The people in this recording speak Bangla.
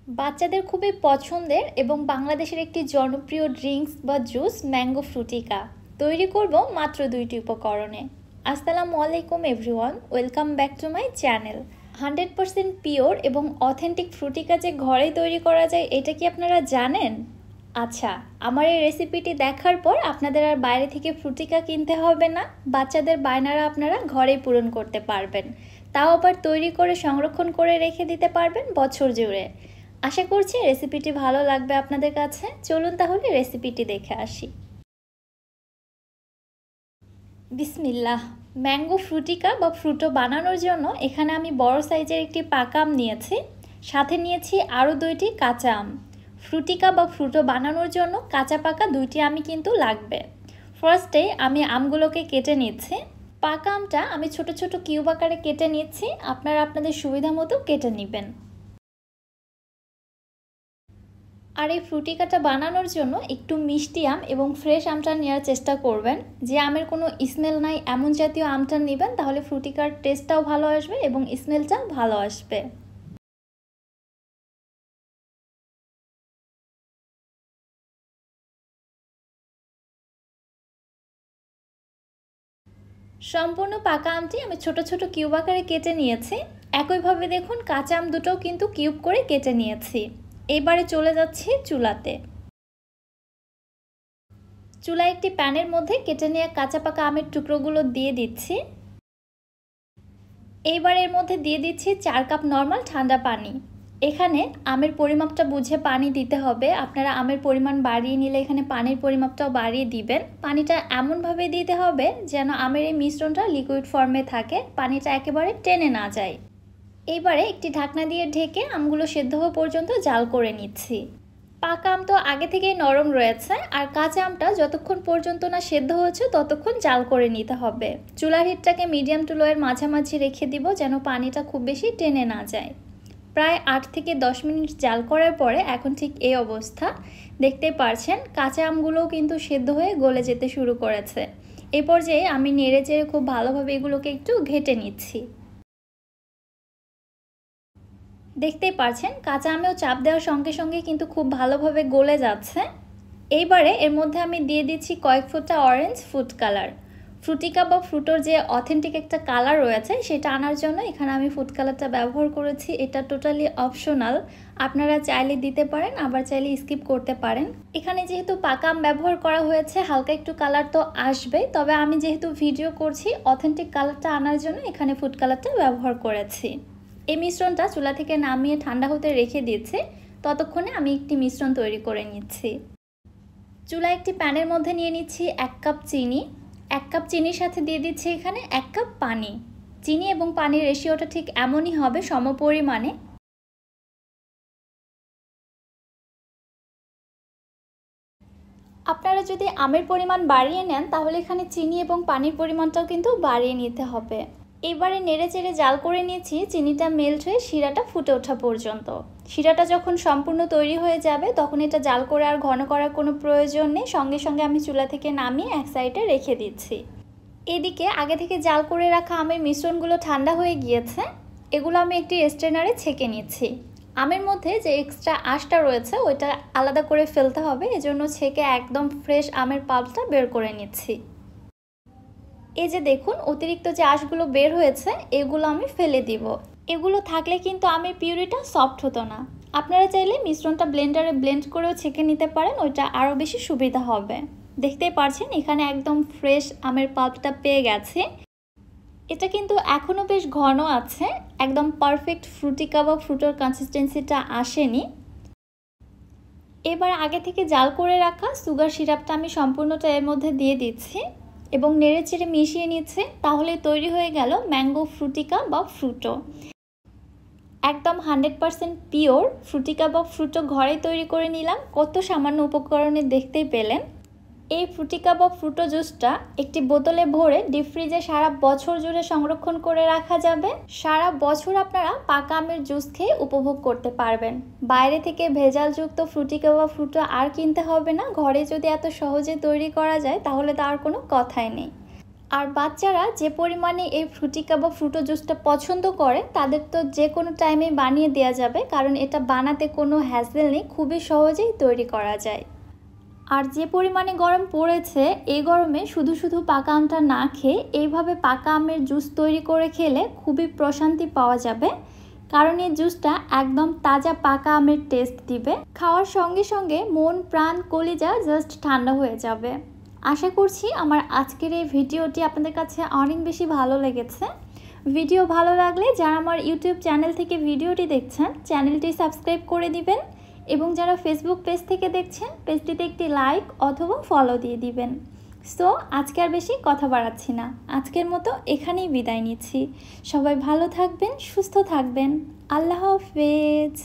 বাচ্চাদের খুবই পছন্দের এবং বাংলাদেশের একটি জনপ্রিয় ড্রিঙ্কস বা জুস ম্যাঙ্গো ফ্রুটিকা তৈরি করব মাত্র দুইটি উপকরণে। আসসালামু আলাইকুম everyone, welcome back to my channel. 100% pure এবং অথেন্টিক ফ্রুটিকা যে ঘরেই তৈরি করা যায় এটা কি আপনারা জানেন? আচ্ছা, আমার এই রেসিপিটি দেখার পর আপনাদের আর বাইরে থেকে ফ্রুটিকা কিনতে হবে না। বাচ্চাদের বায়নারা আপনারা ঘরেই পূরণ করতে পারবেন, তাও আবার তৈরি করে সংরক্ষণ করে রেখে দিতে পারবেন বছর জুড়ে। আশা করছি রেসিপিটি ভালো লাগবে আপনাদের কাছে। চলুন তাহলে রেসিপিটি দেখে আসি। বিসমিল্লাহ। ম্যাঙ্গো ফ্রুটিকা বা ফ্রুটো বানানোর জন্য এখানে আমি বড় সাইজের একটি পাকা আম নিয়েছি, সাথে নিয়েছি আরও 2টি কাঁচা আম। ফ্রুটিকা বা ফ্রুটো বানানোর জন্য কাঁচা পাকা 2টি আমই কিন্তু লাগবে। ফার্স্টে আমি আমগুলোকে কেটে নিচ্ছি। পাকা আমটা আমি ছোট ছোট কিউব আকারে কেটে নিচ্ছি, আপনারা আপনাদের সুবিধা মতো কেটে নেবেন। আর এই ফ্রুটিকাটা বানানোর জন্য একটু মিষ্টি আম এবং ফ্রেশ আমটা নেওয়ার চেষ্টা করবেন। যে আমের কোনো স্মেল নাই এমন জাতীয় আমটা নেবেন, তাহলে ফ্রুটিকার টেস্টটাও ভালো আসবে এবং স্মেলটাও ভালো আসবে। সম্পূর্ণ পাকা আমটি আমি ছোট ছোট কিউব আকারে কেটে নিয়েছি। একইভাবে দেখুন কাঁচা আম দুটোও কিন্তু কিউব করে কেটে নিয়েছি। এবারে চলে যাচ্ছি চুলাতে। চুলায় একটি প্যানের মধ্যে কেটে নেওয়া কাঁচা পাকা আমের টুকরোগুলো দিয়ে দিচ্ছি। এইবার এর মধ্যে দিয়ে দিচ্ছি 4 কাপ নর্মাল ঠান্ডা পানি। এখানে আমের পরিমাপটা বুঝে পানি দিতে হবে, আপনারা আমের পরিমাণ বাড়িয়ে নিলে এখানে পানির পরিমাপটাও বাড়িয়ে দিবেন। পানিটা এমনভাবে দিতে হবে যেন আমের এই মিশ্রণটা লিকুইড ফর্মে থাকে, পানিটা একেবারে টেনে না যায়। এইবারে একটি ঢাকনা দিয়ে ঢেকে আমগুলো সেদ্ধ হওয়া পর্যন্ত জাল করে নিচ্ছি। পাকা আম তো আগে থেকেই নরম রয়েছে, আর কাঁচা আমটা যতক্ষণ পর্যন্ত না সেদ্ধ হচ্ছে ততক্ষণ জাল করে নিতে হবে। চুলার হিটটাকে মিডিয়াম টু লোয়ের মাঝামাঝি রেখে দিব যেন পানিটা খুব বেশি টেনে না যায়। প্রায় 8 থেকে 10 মিনিট জাল করার পরে এখন ঠিক এই অবস্থা। দেখতে পারছেন কাঁচা আমগুলোও কিন্তু সেদ্ধ হয়ে গলে যেতে শুরু করেছে। এই পর্যায়ে আমি নেড়ে চেড়ে খুব ভালোভাবে এগুলোকে একটু ঘেটে নিচ্ছি। দেখতেই পারছেন কাঁচা আমেও চাপ দেওয়ার সঙ্গে সঙ্গে কিন্তু খুব ভালোভাবে গলে যাচ্ছে। এইবারে এর মধ্যে আমি দিয়ে দিচ্ছি কয়েক ফোঁটা অরেঞ্জ ফুড কালার। ফ্রুটিকা বা ফ্রুটোর যে অথেন্টিক একটা কালার রয়েছে সেটা আনার জন্য এখানে আমি ফুড কালারটা ব্যবহার করেছি। এটা টোটালি অপশনাল, আপনারা চাইলে দিতে পারেন আবার চাইলে স্কিপ করতে পারেন। এখানে যেহেতু পাকা আম ব্যবহার করা হয়েছে হালকা একটু কালার তো আসবে, তবে আমি যেহেতু ভিডিও করছি অথেন্টিক কালারটা আনার জন্য এখানে ফুড কালারটা ব্যবহার করেছি। এই মিশ্রণটা চুলা থেকে নামিয়ে ঠান্ডা হতে রেখে দিয়েছি, ততক্ষণে আমি একটি মিশ্রণ তৈরি করে নিচ্ছি। চুলায় একটি প্যানের মধ্যে নিয়ে নিচ্ছি 1 কাপ চিনি। 1 কাপ চিনির সাথে দিয়ে দিচ্ছি এখানে 1 কাপ পানি। চিনি এবং পানির রেশিওটা ঠিক এমনই হবে, সমপরিমাণে। আপনারা যদি আমের পরিমাণ বাড়িয়ে নেন তাহলে এখানে চিনি এবং পানির পরিমাণটাও কিন্তু বাড়িয়ে নিতে হবে। এবারে নেড়ে চেড়ে জাল করে নিয়েছি চিনিটা মেল্ট হয়ে শিরাটা ফুটে ওঠা পর্যন্ত। শিরাটা যখন সম্পূর্ণ তৈরি হয়ে যাবে তখন এটা জাল করে আর ঘন করার কোনো প্রয়োজন নেই, সঙ্গে সঙ্গে আমি চুলা থেকে নামিয়ে এক সাইডে রেখে দিচ্ছি। এদিকে আগে থেকে জাল করে রাখা আমের মিশ্রণগুলো ঠান্ডা হয়ে গিয়েছে, এগুলো আমি একটি স্ট্রেনারে ছেঁকে নিচ্ছি। আমের মধ্যে যে এক্সট্রা আঁশটা রয়েছে ওইটা আলাদা করে ফেলতে হবে, এজন্য ছেঁকে একদম ফ্রেশ আমের পাল্পটা বের করে নিচ্ছি। এই যে দেখুন অতিরিক্ত যে আঁশগুলো বের হয়েছে এগুলো আমি ফেলে দিব। এগুলো থাকলে কিন্তু আমের পিউরিটা সফট হতো না। আপনারা চাইলে মিশ্রণটা ব্লেন্ডারে ব্লেন্ড করেও ছেঁকে নিতে পারেন, ওইটা আরও বেশি সুবিধা হবে। দেখতেই পারছেন এখানে একদম ফ্রেশ আমের পাল্পটা পেয়ে গেছে। এটা কিন্তু এখনও বেশ ঘন আছে, একদম পারফেক্ট ফ্রুটিকা বা ফ্রুটোর কনসিস্টেন্সিটা আসেনি। এবার আগে থেকে জাল করে রাখা সুগার সিরাপটা আমি সম্পূর্ণটা এর মধ্যে দিয়ে দিচ্ছি এবং নেড়ে চেড়ে মিশিয়ে নিচ্ছে। তাহলে তৈরি হয়ে গেল ম্যাঙ্গো ফ্রুটিকা বা ফ্রুটো। একদম 100% পিওর ফ্রুটিকা বা ফ্রুটো ঘরে তৈরি করে নিলাম, কত সামান্য উপকরণে দেখতেই পেলেন। এই ফ্রুটিকা বা ফ্রুটো জুসটা একটি বোতলে ভরে ডিপ ফ্রিজে সারা বছর জুড়ে সংরক্ষণ করে রাখা যাবে। সারা বছর আপনারা পাকা আমের জুস খেয়ে উপভোগ করতে পারবেন। বাইরে থেকে ভেজালযুক্ত ফ্রুটিকা বা ফ্রুটো আর কিনতে হবে না, ঘরে যদি এত সহজে তৈরি করা যায় তাহলে তো আর কোনো কথাই নেই। আর বাচ্চারা যে পরিমাণে এই ফ্রুটিকা বা ফ্রুটো জুসটা পছন্দ করে তাদের তো যে কোনো টাইমে বানিয়ে দেওয়া যাবে, কারণ এটা বানাতে কোনো হ্যাসেল নেই, খুবই সহজেই তৈরি করা যায়। আর যে পরিমাণে গরম পড়েছে, এই গরমে শুধু শুধু পাকা আমটা না খেয়ে এইভাবে পাকা আমের জুস তৈরি করে খেলে খুবই প্রশান্তি পাওয়া যাবে, কারণ এই জুসটা একদম তাজা পাকা আমের টেস্ট দিবে। খাওয়ার সঙ্গে সঙ্গে মন প্রাণ কলিজা জাস্ট ঠান্ডা হয়ে যাবে। আশা করছি আমার আজকের এই ভিডিওটি আপনাদের কাছে অনেক বেশি ভালো লেগেছে। ভিডিও ভালো লাগলে যারা আমার ইউটিউব চ্যানেল থেকে ভিডিওটি দেখছেন, চ্যানেলটি সাবস্ক্রাইব করে দিবেন, এবং যারা ফেসবুক পেজ থেকে দেখছেন, পেজটিতে একটি লাইক অথবা ফলো দিয়ে দিবেন। সো আজকে আর বেশি কথা বাড়াচ্ছি না, আজকের মতো এখানেই বিদায় নিচ্ছি। সবাই ভালো থাকবেন, সুস্থ থাকবেন। আল্লাহ হাফেজ।